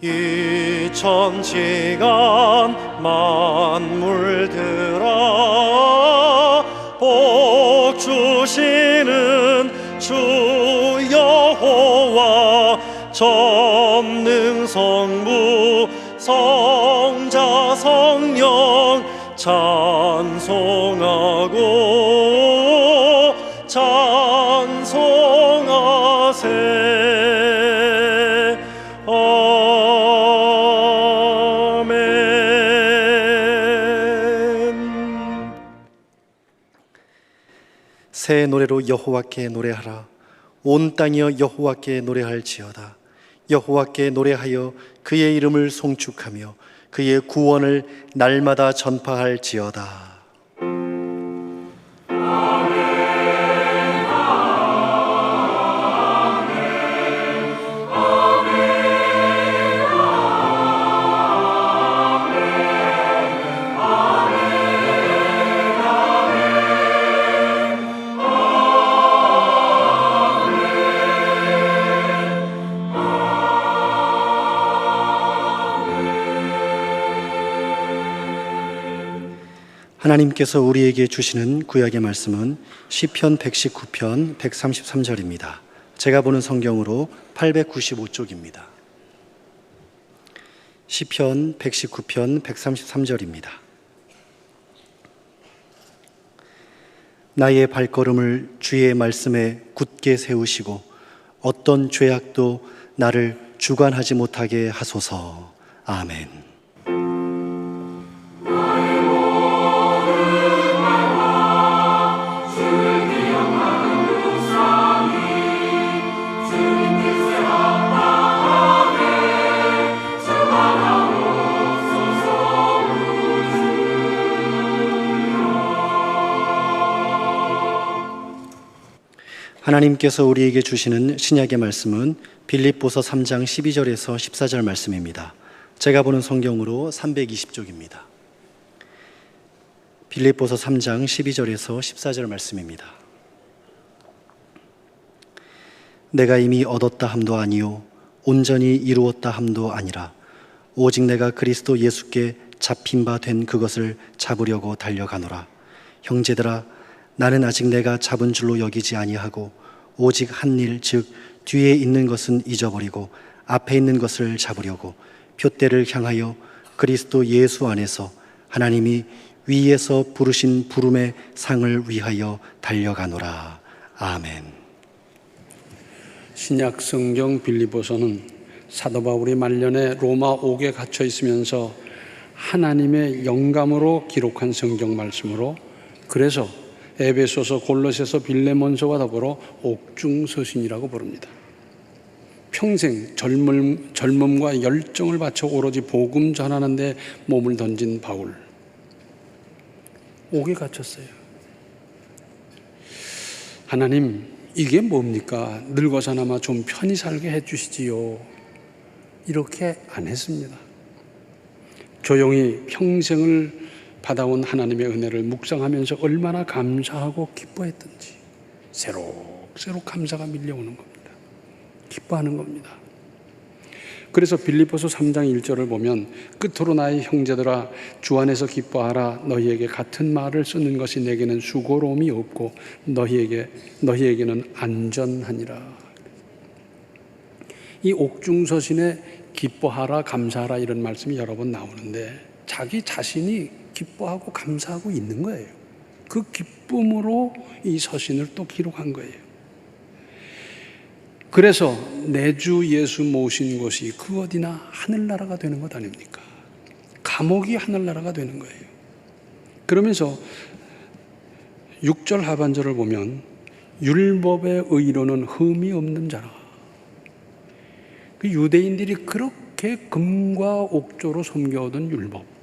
이 천지간 만물들아 복 주시는 주 여호와 전능 성부 성자 성령 찬송하고 찬송하세. 아멘. 새 노래로 여호와께 노래하라. 온 땅이여 여호와께 노래할지어다. 여호와께 노래하여 그의 이름을 송축하며 그의 구원을 날마다 전파할지어다. 하나님께서 우리에게 주시는 구약의 말씀은 시편 119편 133절입니다. 제가 보는 성경으로 895쪽입니다. 시편 119편 133절입니다. 나의 발걸음을 주의 말씀에 굳게 세우시고 어떤 죄악도 나를 주관하지 못하게 하소서. 아멘. 하나님께서 우리에게 주시는 신약의 말씀은 빌립보서 3장 12절에서 14절 말씀입니다. 제가 보는 성경으로 320쪽입니다. 빌립보서 3장 12절에서 14절 말씀입니다. 내가 이미 얻었다 함도 아니요 온전히 이루었다 함도 아니라 오직 내가 그리스도 예수께 잡힌 바 된 그것을 잡으려고 달려가노라. 형제들아, 나는 아직 내가 잡은 줄로 여기지 아니하고 오직 한 일, 즉 뒤에 있는 것은 잊어버리고 앞에 있는 것을 잡으려고 표대를 향하여 그리스도 예수 안에서 하나님이 위에서 부르신 부름의 상을 위하여 달려가노라. 아멘. 신약 성경 빌립보서는 사도 바울이 말년에 로마 옥에 갇혀 있으면서 하나님의 영감으로 기록한 성경 말씀으로, 그래서 에베소서, 골로새서, 빌레몬서와 더불어 옥중서신이라고 부릅니다. 평생 젊음과 열정을 바쳐 오로지 복음 전하는 데 몸을 던진 바울, 옥에 갇혔어요. 하나님, 이게 뭡니까? 늙어서나마 좀 편히 살게 해주시지요. 이렇게 안 했습니다. 조용히 평생을 받아온 하나님의 은혜를 묵상하면서 얼마나 감사하고 기뻐했던지 새록새록 감사가 밀려오는 겁니다. 기뻐하는 겁니다. 그래서 빌립보서 3장 1절을 보면 끝으로 나의 형제들아 주 안에서 기뻐하라. 너희에게 같은 말을 쓰는 것이 내게는 수고로움이 없고 너희에게는 안전하니라. 이 옥중서신에 기뻐하라, 감사하라 이런 말씀이 여러 번 나오는데 자기 자신이 기뻐하고 감사하고 있는 거예요. 그 기쁨으로 이 서신을 또 기록한 거예요. 그래서 내 주 예수 모신 곳이 그 어디나 하늘나라가 되는 것 아닙니까? 감옥이 하늘나라가 되는 거예요. 그러면서 6절 하반절을 보면 율법의 의로는 흠이 없는 자라. 그 유대인들이 그렇게 금과 옥조로 섬겨오던 율법,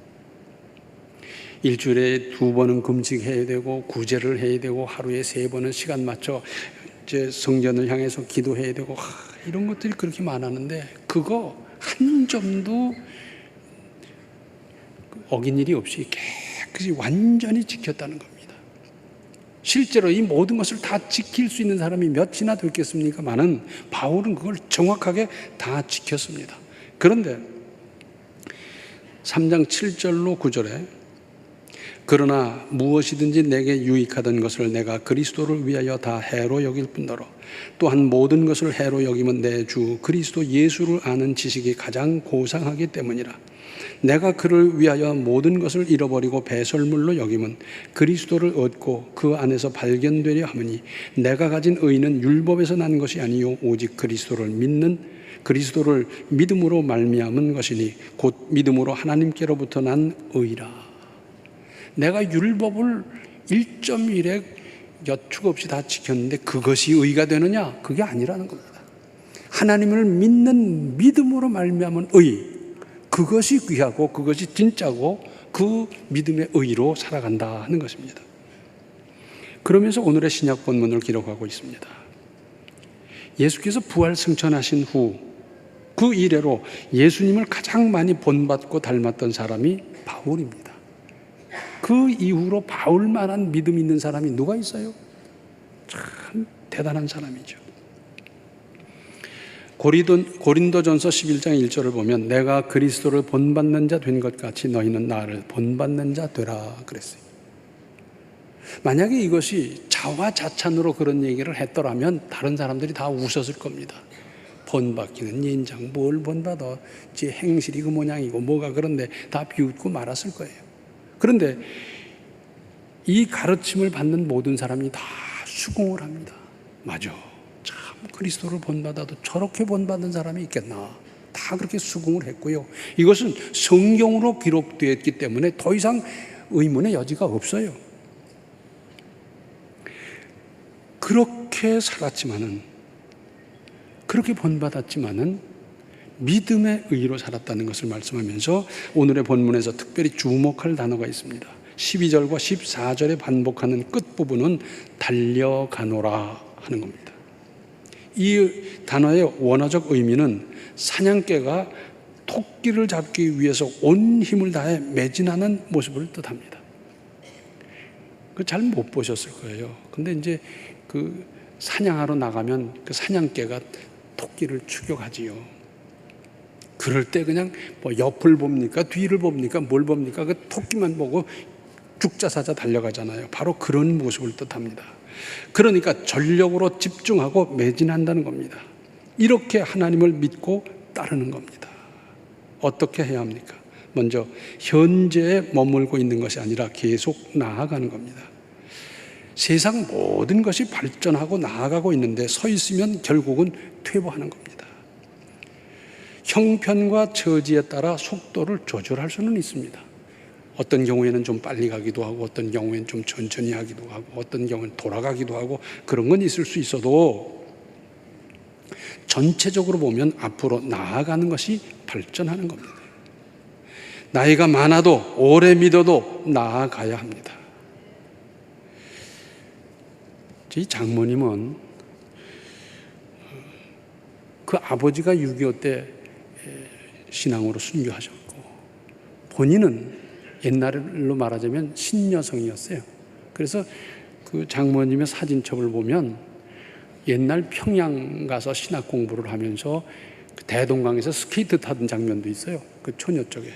일주일에 2번은 금식해야 되고 구제를 해야 되고 하루에 3번은 시간 맞춰 이제 성전을 향해서 기도해야 되고 이런 것들이 그렇게 많았는데 그거 한 점도 어긴 일이 없이 깨끗이 완전히 지켰다는 겁니다. 실제로 이 모든 것을 다 지킬 수 있는 사람이 몇이나 됐겠습니까마는 바울은 그걸 정확하게 다 지켰습니다. 그런데 3장 7절로 9절에 그러나 무엇이든지 내게 유익하던 것을 내가 그리스도를 위하여 다 해로 여길 뿐더러 또한 모든 것을 해로 여기면 내 주 그리스도 예수를 아는 지식이 가장 고상하기 때문이라. 내가 그를 위하여 모든 것을 잃어버리고 배설물로 여기면 그리스도를 얻고 그 안에서 발견되려 하으니 내가 가진 의는 율법에서 난 것이 아니요 오직 그리스도를 믿음으로 말미암은 것이니 곧 믿음으로 하나님께로부터 난 의라. 내가 율법을 1.1에 여축 없이 다 지켰는데 그것이 의가 되느냐? 그게 아니라는 겁니다. 하나님을 믿는 믿음으로 말미암은 의, 그것이 귀하고 그것이 진짜고 그 믿음의 의로 살아간다 하는 것입니다. 그러면서 오늘의 신약 본문을 기록하고 있습니다. 예수께서 부활 승천하신 후 그 이래로 예수님을 가장 많이 본받고 닮았던 사람이 바울입니다. 그 이후로 바울만한 믿음 있는 사람이 누가 있어요? 참 대단한 사람이죠. 고린도전서 11장 1절을 보면 내가 그리스도를 본받는 자 된 것 같이 너희는 나를 본받는 자 되라 그랬어요. 만약에 이것이 자화자찬으로 그런 얘기를 했더라면 다른 사람들이 다 웃었을 겁니다. 본받기는 인장, 뭘 본받아? 지 행실이 그 모양이고 뭐가 그런데 다 비웃고 말았을 거예요. 그런데 이 가르침을 받는 모든 사람이 다 수긍을 합니다. 맞아. 참 그리스도를 본받아도 저렇게 본받는 사람이 있겠나. 다 그렇게 수긍을 했고요. 이것은 성경으로 기록되었기 때문에 더 이상 의문의 여지가 없어요. 그렇게 살았지만은, 그렇게 본받았지만은 믿음의 의로 살았다는 것을 말씀하면서 오늘의 본문에서 특별히 주목할 단어가 있습니다. 12절과 14절에 반복하는 끝부분은 달려가노라 하는 겁니다. 이 단어의 원어적 의미는 사냥개가 토끼를 잡기 위해서 온 힘을 다해 매진하는 모습을 뜻합니다. 잘 못 보셨을 거예요. 근데 이제 그 사냥하러 나가면 그 사냥개가 토끼를 추격하지요. 그럴 때 그냥 뭐 옆을 봅니까? 뒤를 봅니까? 뭘 봅니까? 그 토끼만 보고 죽자사자 달려가잖아요. 바로 그런 모습을 뜻합니다. 그러니까 전력으로 집중하고 매진한다는 겁니다. 이렇게 하나님을 믿고 따르는 겁니다. 어떻게 해야 합니까? 먼저 현재에 머물고 있는 것이 아니라 계속 나아가는 겁니다. 세상 모든 것이 발전하고 나아가고 있는데 서 있으면 결국은 퇴보하는 겁니다. 형편과 처지에 따라 속도를 조절할 수는 있습니다. 어떤 경우에는 좀 빨리 가기도 하고 어떤 경우에는 좀 천천히 하기도 하고 어떤 경우는 돌아가기도 하고 그런 건 있을 수 있어도 전체적으로 보면 앞으로 나아가는 것이 발전하는 겁니다. 나이가 많아도 오래 믿어도 나아가야 합니다. 이 장모님은 그 아버지가 6.25 때 신앙으로 순교하셨고 본인은 옛날로 말하자면 신여성이었어요. 그래서 그 장모님의 사진첩을 보면 옛날 평양 가서 신학 공부를 하면서 대동강에서 스케이트 타던 장면도 있어요. 그 초녀 쪽에.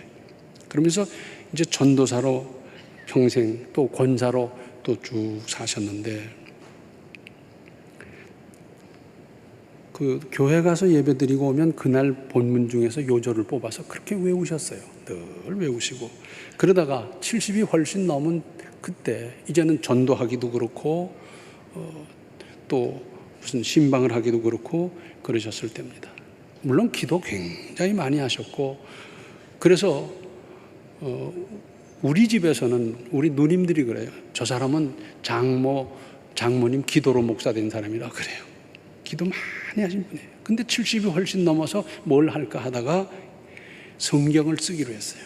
그러면서 이제 전도사로 평생 또 권사로 또 쭉 사셨는데 그 교회 가서 예배 드리고 오면 그날 본문 중에서 요절을 뽑아서 그렇게 외우셨어요. 늘 외우시고 그러다가 70이 훨씬 넘은 그때 이제는 전도하기도 그렇고 또 무슨 신방을 하기도 그렇고 그러셨을 때입니다. 물론 기도 굉장히 많이 하셨고 그래서 우리 집에서는 우리 누님들이 그래요. 저 사람은 장모님 기도로 목사 된 사람이라 그래요. 기도 많이 하신 분이에요. 근데 70이 훨씬 넘어서 뭘 할까 하다가 성경을 쓰기로 했어요.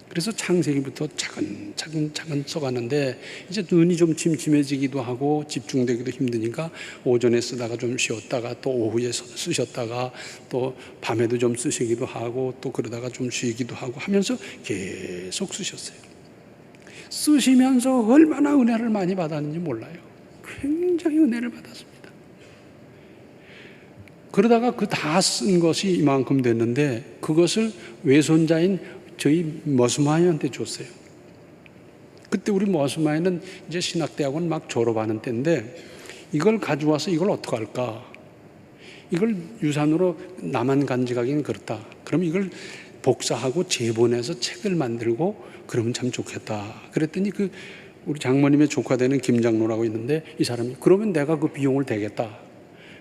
그래서 창세기부터 차근차근 써가는데 이제 눈이 좀 침침해지기도 하고 집중되기도 힘드니까 오전에 쓰다가 좀 쉬었다가 또 오후에 쓰셨다가 또 밤에도 좀 쓰시기도 하고 또 그러다가 좀 쉬기도 하고 하면서 계속 쓰셨어요. 쓰시면서 얼마나 은혜를 많이 받았는지 몰라요. 굉장히 은혜를 받았습니다. 그러다가 그 다 쓴 것이 이만큼 됐는데 그것을 외손자인 저희 머스마이한테 줬어요. 그때 우리 머스마이는 이제 신학대학원 막 졸업하는 때인데 이걸 가져와서 이걸 어떡할까? 이걸 유산으로 나만 간직하기는 그렇다. 그럼 이걸 복사하고 재본해서 책을 만들고 그러면 참 좋겠다. 그랬더니 그 우리 장모님의 조카 되는 김장로라고 있는데 이 사람이 그러면 내가 그 비용을 대겠다.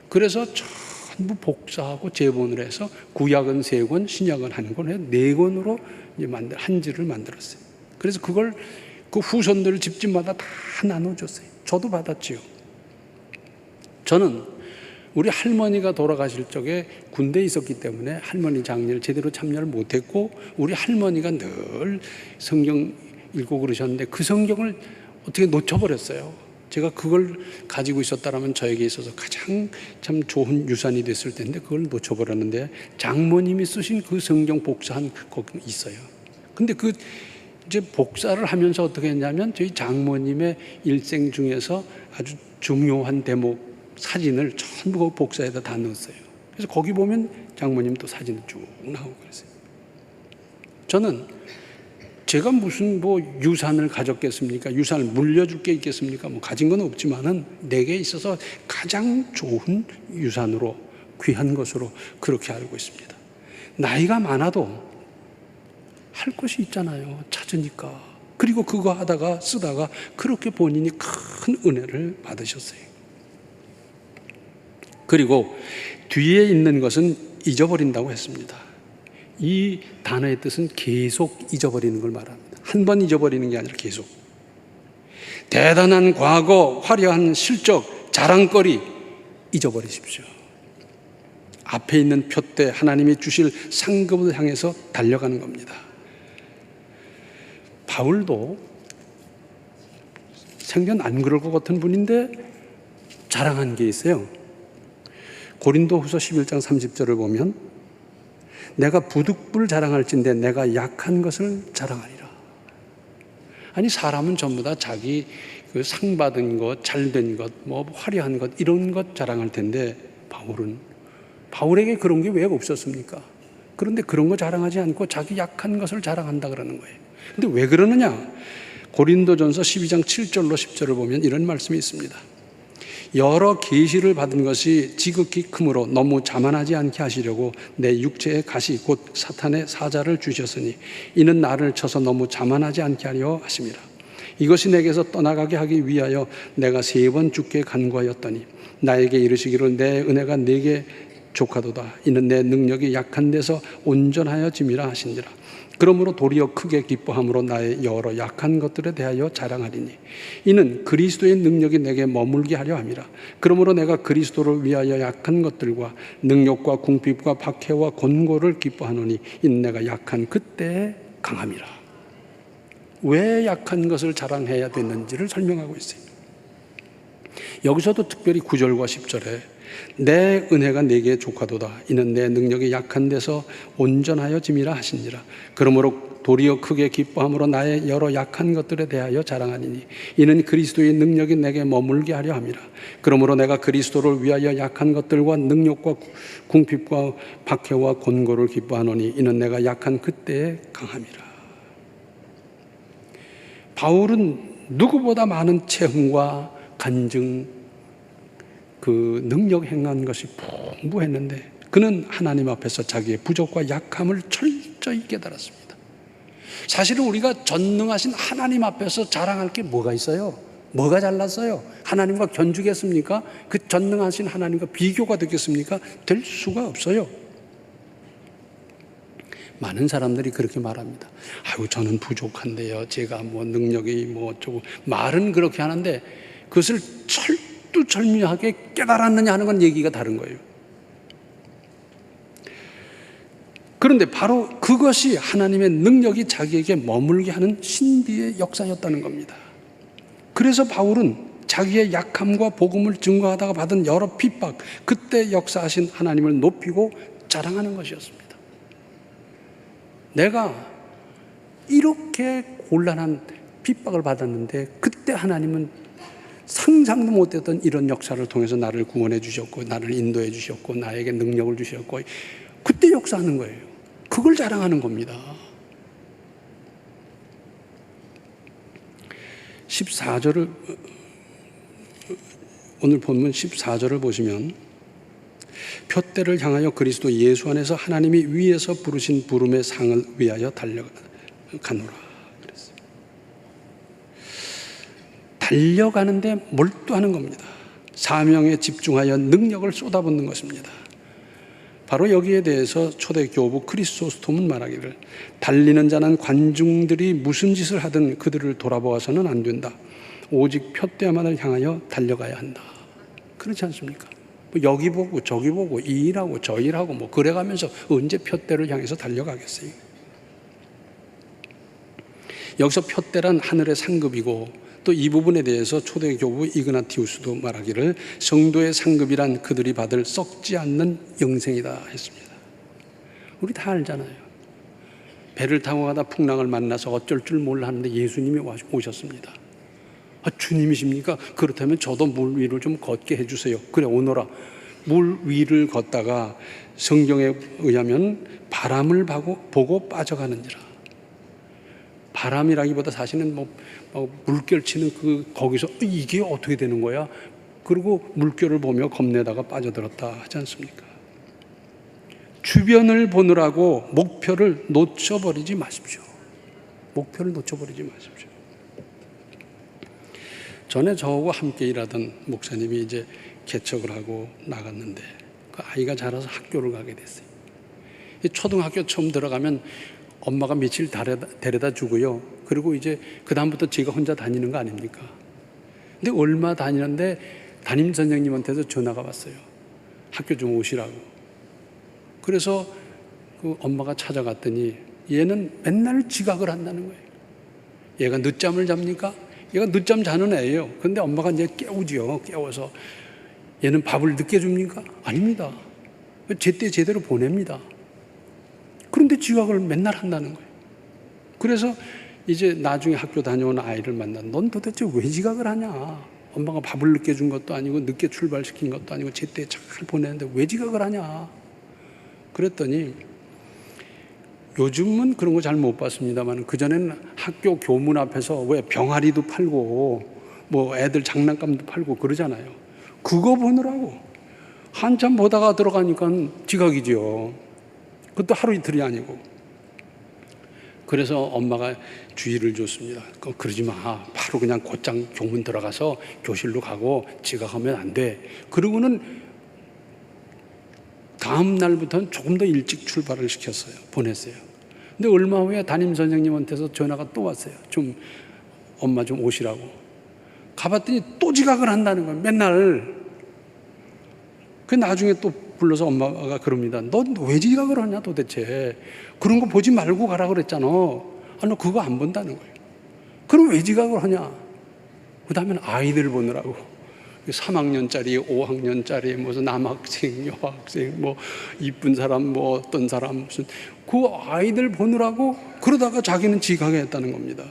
그래서 전부 복사하고 재본을 해서 구약은 3권, 신약은 1권 해서 4권으로 이제 한지를 만들었어요. 그래서 그걸 그 후손들 집집마다 다 나눠줬어요. 저도 받았지요. 저는 우리 할머니가 돌아가실 적에 군대에 있었기 때문에 할머니 장례를 제대로 참여를 못했고 우리 할머니가 늘 성경 읽고 그러셨는데 그 성경을 어떻게 놓쳐버렸어요. 제가 그걸 가지고 있었다면 저에게 있어서 가장 참 좋은 유산이 됐을 텐데 그걸 놓쳐버렸는데 장모님이 쓰신 그 성경 복사한 거기 있어요. 근데 그 이제 복사를 하면서 어떻게 했냐면 저희 장모님의 일생 중에서 아주 중요한 대목 사진을 전부 복사에다 다 넣었어요. 그래서 거기 보면 장모님 또 사진이 쭉 나오고 그랬어요. 저는 제가 무슨 뭐 유산을 가졌겠습니까? 유산을 물려줄 게 있겠습니까? 뭐 가진 건 없지만은 내게 있어서 가장 좋은 유산으로 귀한 것으로 그렇게 알고 있습니다. 나이가 많아도 할 것이 있잖아요. 찾으니까. 그리고 그거 하다가 쓰다가 그렇게 본인이 큰 은혜를 받으셨어요. 그리고 뒤에 있는 것은 잊어버린다고 했습니다. 이 단어의 뜻은 계속 잊어버리는 걸 말합니다. 한 번 잊어버리는 게 아니라 계속. 대단한 과거, 화려한 실적, 자랑거리 잊어버리십시오. 앞에 있는 표대 하나님이 주실 상급을 향해서 달려가는 겁니다. 바울도 생전 안 그럴 것 같은 분인데 자랑한 게 있어요. 고린도후서 11장 30절을 보면 내가 부득불 자랑할진대 내가 약한 것을 자랑하리라. 아니 사람은 전부 다 자기 그 상 받은 것, 잘된 것, 뭐 화려한 것 이런 것 자랑할 텐데 바울에게 그런 게 왜 없었습니까? 그런데 그런 거 자랑하지 않고 자기 약한 것을 자랑한다 그러는 거예요. 근데 왜 그러느냐? 고린도전서 12장 7절로 10절을 보면 이런 말씀이 있습니다. 여러 계시를 받은 것이 지극히 크므로 너무 자만하지 않게 하시려고 내 육체의 가시 곧 사탄의 사자를 주셨으니 이는 나를 쳐서 너무 자만하지 않게 하려 하심이라. 이것이 내게서 떠나가게 하기 위하여 내가 3번 주께 간구하였더니 나에게 이르시기를 내 은혜가 내게 족하도다. 이는 내 능력이 약한 데서 온전하여 짐이라 하시니라. 그러므로 도리어 크게 기뻐함으로 나의 여러 약한 것들에 대하여 자랑하리니 이는 그리스도의 능력이 내게 머물게 하려 함이라. 그러므로 내가 그리스도를 위하여 약한 것들과 능력과 궁핍과 박해와 권고를 기뻐하노니 이는 내가 약한 그때에 강함이라. 왜 약한 것을 자랑해야 되는지를 설명하고 있어요. 여기서도 특별히 9절과 10절에 내 은혜가 내게 족하도다. 이는 내 능력이 약한 데서 온전하여 짐이라 하시니라. 그러므로 도리어 크게 기뻐함으로 나의 여러 약한 것들에 대하여 자랑하니니 이는 그리스도의 능력이 내게 머물게 하려 함이라. 그러므로 내가 그리스도를 위하여 약한 것들과 능력과 궁핍과 박해와 권고를 기뻐하노니 이는 내가 약한 그때에 강함이라. 바울은 누구보다 많은 체험과 간증, 그 능력 행한 것이 풍부했는데 그는 하나님 앞에서 자기의 부족과 약함을 철저히 깨달았습니다. 사실은 우리가 전능하신 하나님 앞에서 자랑할 게 뭐가 있어요? 뭐가 잘났어요? 하나님과 견주겠습니까? 그 전능하신 하나님과 비교가 되겠습니까? 될 수가 없어요. 많은 사람들이 그렇게 말합니다. 아유, 저는 부족한데요. 제가 뭐 능력이 뭐 어쩌고 말은 그렇게 하는데 그것을 철두철미하게 깨달았느냐 하는 건 얘기가 다른 거예요. 그런데 바로 그것이 하나님의 능력이 자기에게 머물게 하는 신비의 역사였다는 겁니다. 그래서 바울은 자기의 약함과 복음을 증거하다가 받은 여러 핍박, 그때 역사하신 하나님을 높이고 자랑하는 것이었습니다. 내가 이렇게 곤란한 핍박을 받았는데 그때 하나님은 상상도 못했던 이런 역사를 통해서 나를 구원해 주셨고, 나를 인도해 주셨고, 나에게 능력을 주셨고, 그때 역사하는 거예요. 그걸 자랑하는 겁니다. 14절을, 오늘 본문 14절을 보시면, 표대를 향하여 그리스도 예수 안에서 하나님이 위에서 부르신 부름의 상을 위하여 달려가노라 그랬어요. 달려가는데 몰두하는 겁니다. 사명에 집중하여 능력을 쏟아붓는 것입니다. 바로 여기에 대해서 초대 교부 크리소스톰은 말하기를, 달리는 자는 관중들이 무슨 짓을 하든 그들을 돌아보아서는 안 된다. 오직 표대만을 향하여 달려가야 한다. 그렇지 않습니까? 뭐 여기 보고 저기 보고 이 일하고 저 일하고 뭐 그래가면서 언제 표대를 향해서 달려가겠어요? 여기서 표대란 하늘의 상급이고, 또 이 부분에 대해서 초대 교부 이그나티우스도 말하기를, 성도의 상급이란 그들이 받을 썩지 않는 영생이다 했습니다. 우리 다 알잖아요. 배를 타고 가다 풍랑을 만나서 어쩔 줄 몰라 하는데 예수님이 오셨습니다. 아, 주님이십니까? 그렇다면 저도 물 위를 좀 걷게 해주세요. 그래, 오너라. 물 위를 걷다가 성경에 의하면 바람을 보고 빠져가는지라. 바람이라기보다 사실은 물결 치는 거기서 이게 어떻게 되는 거야? 그리고 물결을 보며 겁내다가 빠져들었다 하지 않습니까? 주변을 보느라고 목표를 놓쳐버리지 마십시오. 목표를 놓쳐버리지 마십시오. 전에 저하고 함께 일하던 목사님이 이제 개척을 하고 나갔는데, 그 아이가 자라서 학교를 가게 됐어요. 초등학교 처음 들어가면 엄마가 며칠 데려다 주고요. 그리고 이제 그다음부터 제가 혼자 다니는 거 아닙니까? 근데 얼마 다니는데 담임 선생님한테서 전화가 왔어요. 학교 좀 오시라고. 그래서 그 엄마가 찾아갔더니 얘는 맨날 지각을 한다는 거예요. 얘가 늦잠을 잡니까? 얘가 늦잠 자는 애예요. 그런데 엄마가 이제 깨우지요. 깨워서 얘는 밥을 늦게 줍니까? 아닙니다. 제때 제대로 보냅니다. 그런데 지각을 맨날 한다는 거예요. 그래서 이제 나중에 학교 다녀온 아이를 만나, 넌 도대체 왜 지각을 하냐? 엄마가 밥을 늦게 준 것도 아니고 늦게 출발시킨 것도 아니고 제때 잘 보내는데 왜 지각을 하냐? 그랬더니 요즘은 그런 거 잘 못 봤습니다만, 그전에는 학교 교문 앞에서 왜 병아리도 팔고 뭐 애들 장난감도 팔고 그러잖아요. 그거 보느라고 한참 보다가 들어가니까 지각이죠. 그것도 하루 이틀이 아니고. 그래서 엄마가 주의를 줬습니다. 그러지 마. 바로 그냥 곧장 교문 들어가서 교실로 가고 지각하면 안 돼. 그러고는 다음 날부터는 조금 더 일찍 출발을 시켰어요. 보냈어요. 근데 얼마 후에 담임 선생님한테서 전화가 또 왔어요. 엄마 좀 오시라고. 가봤더니 또 지각을 한다는 거예요. 맨날. 그 나중에 또 불러서 엄마가 그럽니다. 넌 왜 지각을 하냐 도대체. 그런 거 보지 말고 가라 그랬잖아. 아, 너 그거 안 본다는 거예요. 그럼 왜 지각을 하냐. 그 다음에는 아이들 보느라고. 3학년짜리, 5학년짜리, 무슨 남학생, 여학생, 뭐 이쁜 사람, 뭐 어떤 사람, 무슨 그 아이들 보느라고 그러다가 자기는 지각했다는 겁니다.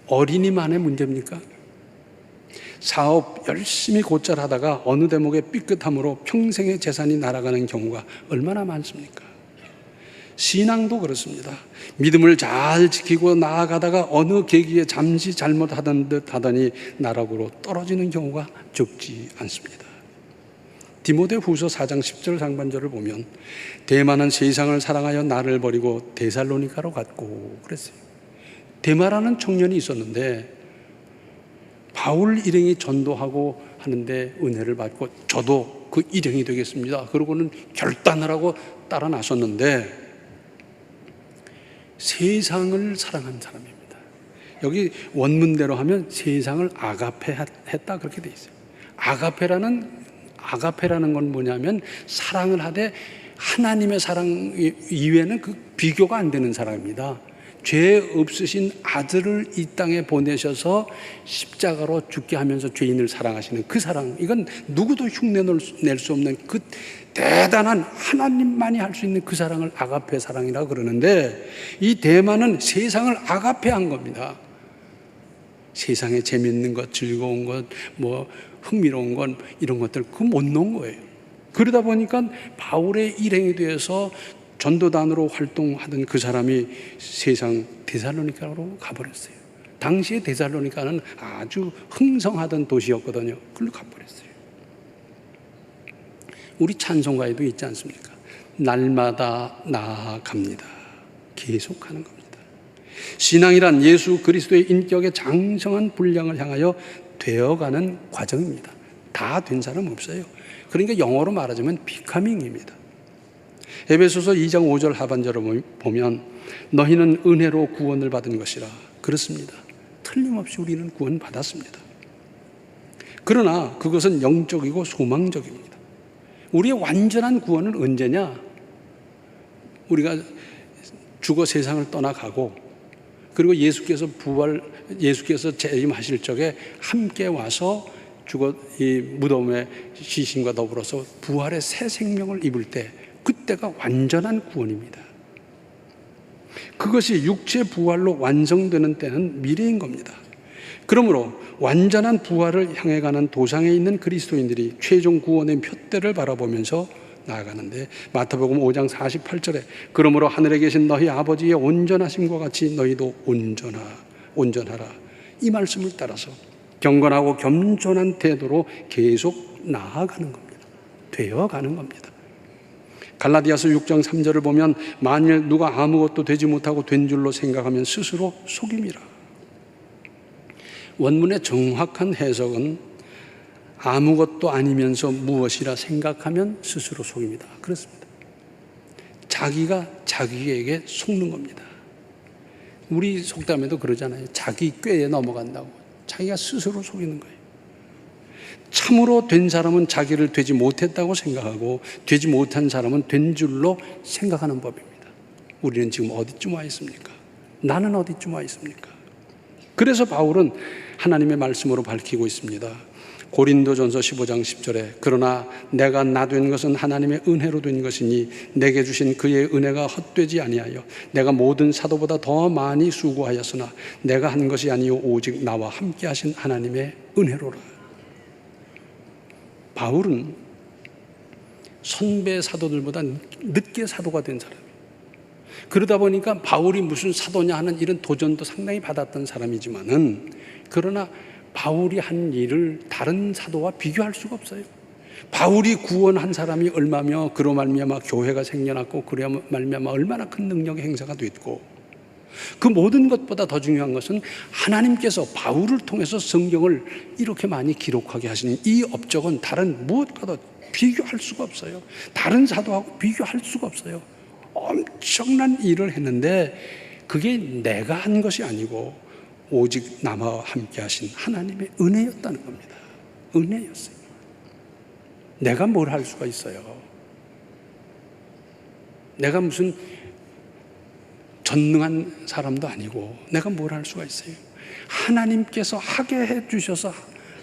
어린이만의 문제입니까? 사업 열심히 곧잘 하다가 어느 대목의 삐끗함으로 평생의 재산이 날아가는 경우가 얼마나 많습니까? 신앙도 그렇습니다. 믿음을 잘 지키고 나아가다가 어느 계기에 잠시 잘못하던 듯 하더니 나락으로 떨어지는 경우가 적지 않습니다. 디모데후서 4장 10절 상반절을 보면 데마는 세상을 사랑하여 나를 버리고 데살로니가로 갔고 그랬어요. 데마라는 청년이 있었는데 바울 일행이 전도하고 하는데 은혜를 받고 저도 그 일행이 되겠습니다. 그러고는 결단을 하고 따라 나섰는데 세상을 사랑한 사람입니다. 여기 원문대로 하면 세상을 아가페 했다 그렇게 돼 있어요. 아가페라는 건 뭐냐면 사랑을 하되 하나님의 사랑 이외에는 그 비교가 안 되는 사랑입니다. 죄 없으신 아들을 이 땅에 보내셔서 십자가로 죽게 하면서 죄인을 사랑하시는 그 사랑, 이건 누구도 흉내낼 수 없는 그 대단한 하나님만이 할 수 있는 그 사랑을 아가페 사랑이라고 그러는데, 이 대만은 세상을 아가페한 겁니다. 세상에 재밌는 것, 즐거운 것, 뭐 흥미로운 것, 이런 것들 그거 못 놓은 거예요. 그러다 보니까 바울의 일행에 대해서 전도단으로 활동하던 그 사람이 세상 데살로니가로 가버렸어요. 당시에 데살로니가는 아주 흥성하던 도시였거든요. 그걸로 가버렸어요. 우리 찬송가에도 있지 않습니까? 날마다 나아갑니다. 계속하는 겁니다. 신앙이란 예수 그리스도의 인격의 장성한 분량을 향하여 되어가는 과정입니다. 다 된 사람 없어요. 그러니까 영어로 말하자면 비카밍입니다. 에베소서 2장 5절 하반절을 보면 너희는 은혜로 구원을 받은 것이라. 그렇습니다. 틀림없이 우리는 구원 받았습니다. 그러나 그것은 영적이고 소망적입니다. 우리의 완전한 구원은 언제냐? 우리가 죽어 세상을 떠나가고 그리고 예수께서 재림하실 적에 함께 와서 죽어 이 무덤의 시신과 더불어서 부활의 새 생명을 입을 때 그때가 완전한 구원입니다. 그것이 육체 부활로 완성되는 때는 미래인 겁니다. 그러므로 완전한 부활을 향해 가는 도상에 있는 그리스도인들이 최종 구원의 표대를 바라보면서 나아가는데 마태복음 5장 48절에 그러므로 하늘에 계신 너희 아버지의 온전하심과 같이 너희도 온전하라. 이 말씀을 따라서 경건하고 겸손한 태도로 계속 나아가는 겁니다. 되어가는 겁니다. 갈라디아서 6장 3절을 보면 만일 누가 아무것도 되지 못하고 된 줄로 생각하면 스스로 속임이라. 원문의 정확한 해석은 아무것도 아니면서 무엇이라 생각하면 스스로 속입니다. 그렇습니다. 자기가 자기에게 속는 겁니다. 우리 속담에도 그러잖아요. 자기 꾀에 넘어간다고. 자기가 스스로 속이는 거예요. 참으로 된 사람은 자기를 되지 못했다고 생각하고 되지 못한 사람은 된 줄로 생각하는 법입니다. 우리는 지금 어디쯤 와 있습니까? 나는 어디쯤 와 있습니까? 그래서 바울은 하나님의 말씀으로 밝히고 있습니다. 고린도전서 15장 10절에 그러나 내가 나 된 것은 하나님의 은혜로 된 것이니 내게 주신 그의 은혜가 헛되지 아니하여 내가 모든 사도보다 더 많이 수고하였으나 내가 한 것이 아니요 오직 나와 함께 하신 하나님의 은혜로라. 바울은 선배 사도들보다 늦게 사도가 된 사람이에요. 그러다 보니까 바울이 무슨 사도냐 하는 이런 도전도 상당히 받았던 사람이지만은 그러나 바울이 한 일을 다른 사도와 비교할 수가 없어요. 바울이 구원한 사람이 얼마며 그로 말미암아 교회가 생겨났고 그로 말미암아 얼마나 큰 능력의 행사가 됐고 그 모든 것보다 더 중요한 것은 하나님께서 바울을 통해서 성경을 이렇게 많이 기록하게 하시는 이 업적은 다른 무엇과도 비교할 수가 없어요. 다른 사도하고 비교할 수가 없어요. 엄청난 일을 했는데 그게 내가 한 것이 아니고 오직 나와 함께 하신 하나님의 은혜였다는 겁니다. 은혜였어요. 내가 뭘 할 수가 있어요? 내가 무슨 전능한 사람도 아니고 내가 뭘 할 수가 있어요? 하나님께서 하게 해주셔서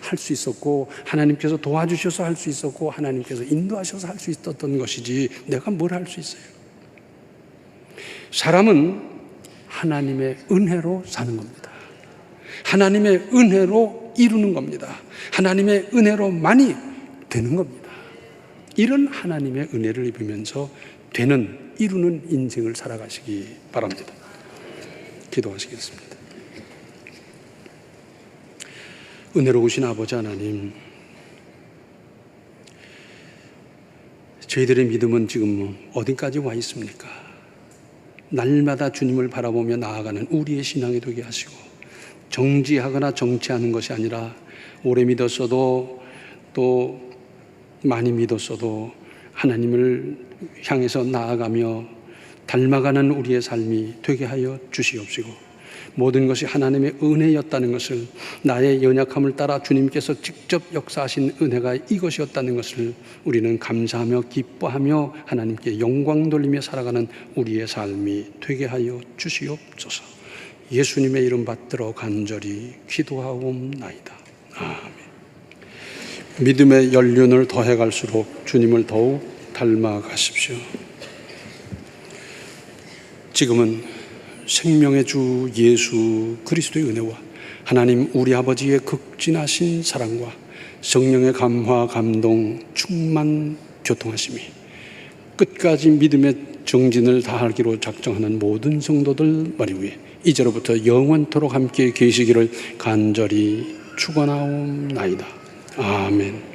할 수 있었고 하나님께서 도와주셔서 할 수 있었고 하나님께서 인도하셔서 할 수 있었던 것이지 내가 뭘 할 수 있어요? 사람은 하나님의 은혜로 사는 겁니다. 하나님의 은혜로 이루는 겁니다. 하나님의 은혜로만이 되는 겁니다. 이런 하나님의 은혜를 입으면서 되는 이루는 인생을 살아가시기 바랍니다. 기도하시겠습니다. 은혜로우신 아버지 하나님, 저희들의 믿음은 지금 어디까지 와 있습니까? 날마다 주님을 바라보며 나아가는 우리의 신앙이 되게 하시고 정지하거나 정치하는 것이 아니라 오래 믿었어도 또 많이 믿었어도 하나님을 향해서 나아가며 닮아가는 우리의 삶이 되게 하여 주시옵시고 모든 것이 하나님의 은혜였다는 것을 나의 연약함을 따라 주님께서 직접 역사하신 은혜가 이것이었다는 것을 우리는 감사하며 기뻐하며 하나님께 영광 돌리며 살아가는 우리의 삶이 되게 하여 주시옵소서. 예수님의 이름 받들어 간절히 기도하옵나이다. 아멘. 믿음의 연륜을 더해갈수록 주님을 더욱 닮아가십시오. 지금은 생명의 주 예수 그리스도의 은혜와 하나님 우리 아버지의 극진하신 사랑과 성령의 감화, 감동, 충만, 교통하심이 끝까지 믿음의 정진을 다하기로 작정하는 모든 성도들 머리 위에 이제로부터 영원토록 함께 계시기를 간절히 축원하옵나이다. 아멘.